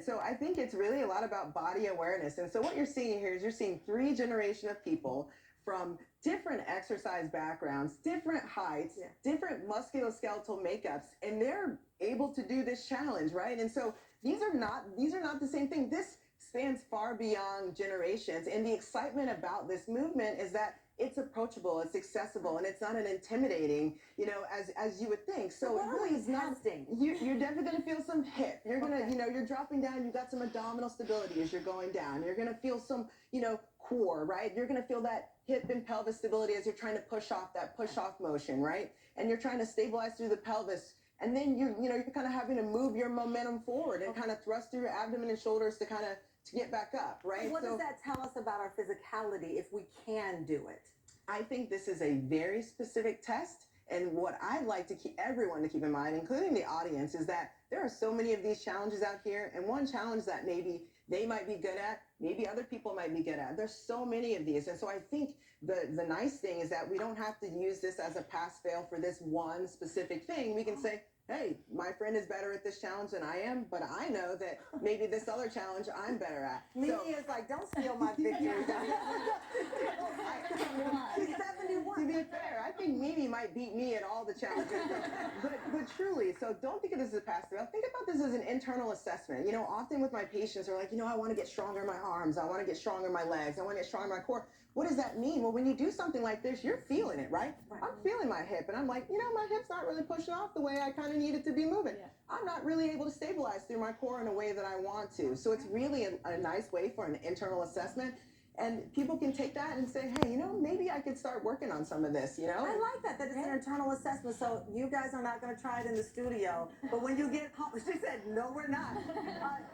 it. So I think it's really a lot about body awareness. And so what you're seeing here is you're seeing three generations of people from different exercise backgrounds, different heights, different musculoskeletal makeups, and they're able to do this challenge, right? And so these are not the same thing. This spans far beyond generations. And the excitement about this movement is that it's approachable, it's accessible, and it's not an intimidating, as you would think. So it really is not. You're definitely going to feel some hip. You're going to, you're dropping down. You got some abdominal stability as you're going down. You're going to feel some, core, right? You're going to feel that hip and pelvis stability as you're trying to push off that push-off motion, right? And you're trying to stabilize through the pelvis. And then you're kind of having to move your momentum forward and kind of thrust through your abdomen and shoulders to get back up, right? What does that tell us about our physicality if we can do it? I think this is a very specific test. And what I'd like to everyone to keep in mind, including the audience, is that there are so many of these challenges out here. And one challenge that maybe they might be good at, maybe other people might be good at. There's so many of these. And so I think the nice thing is that we don't have to use this as a pass-fail for this one specific thing. We can say, hey, my friend is better at this challenge than I am, but I know that maybe this other challenge I'm better at. Mimi is like, don't steal my victory. She's 71. To be fair, I think Mimi might beat me at all the challenges. but truly, so don't think of this as a pass-fail. Think about this as an internal assessment. Often with my patients are like, I want to get stronger in my arms. I want to get stronger in my legs. I want to get stronger in my core. What does that mean? Well, when you do something like this, you're feeling it, right? I'm feeling my hip, and I'm like, my hip's not really pushing off the way I kind of need it to be moving. I'm not really able to stabilize through my core in a way that I want to. So it's really a nice way for an internal assessment. And people can take that and say, hey, maybe I could start working on some of this, I like that it's an internal assessment. So you guys are not going to try it in the studio. But when you get home, she said, no, we're not.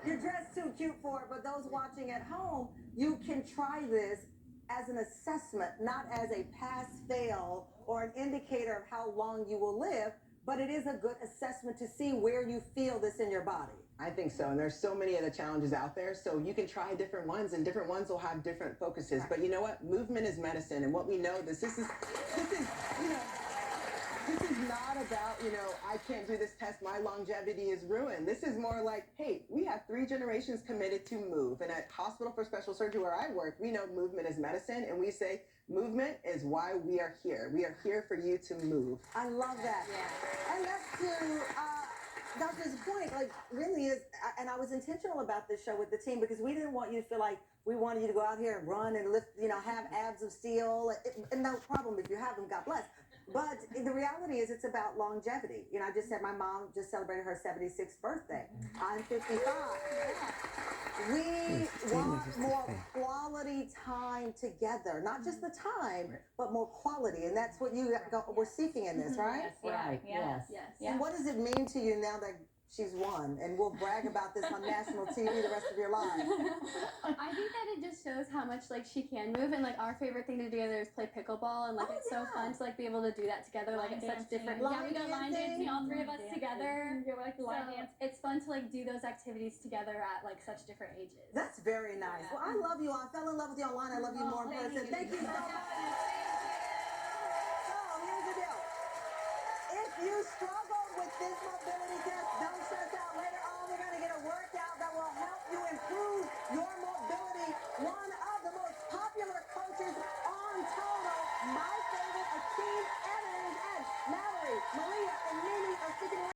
You're dressed too cute for it. But those watching at home, you can try this as an assessment, not as a pass-fail or an indicator of how long you will live, but it is a good assessment to see where you feel this in your body. I think so, and there's so many of the challenges out there, so you can try different ones, and different ones will have different focuses. But you know what? Movement is medicine, and what we know this is not about, I can't do this test, my longevity is ruined. This is more like, hey, we have 3 generations committed to move. And at Hospital for Special Surgery, where I work, we know movement is medicine, and we say movement is why we are here. We are here for you to move. I love that. Yeah. And that's to Doctor's point, really is, and I was intentional about this show with the team because we didn't want you to feel like we wanted you to go out here and run and lift, have abs of steel. And no problem if you have them, God bless. But the reality is it's about longevity. I just said my mom just celebrated her 76th birthday. I'm 55. We want more quality time together. Not just the time, but more quality. And that's what we're seeking in this, right? Yes, right. Yes. And what does it mean to you now that she's won? And we'll brag about this on national TV the rest of your life. I think that it just shows how much she can move, and our favorite thing to do together is play pickleball, and it's so fun to be able to do that together at such different. Yeah, we go line dancing, all 3 of us together. Yeah, we're line dance. It's fun to do those activities together at such different ages. That's very nice. Well, I love you. I fell in love with you online. I love you more in person. Thank you so much. So here's the deal. If you struggle with this mobility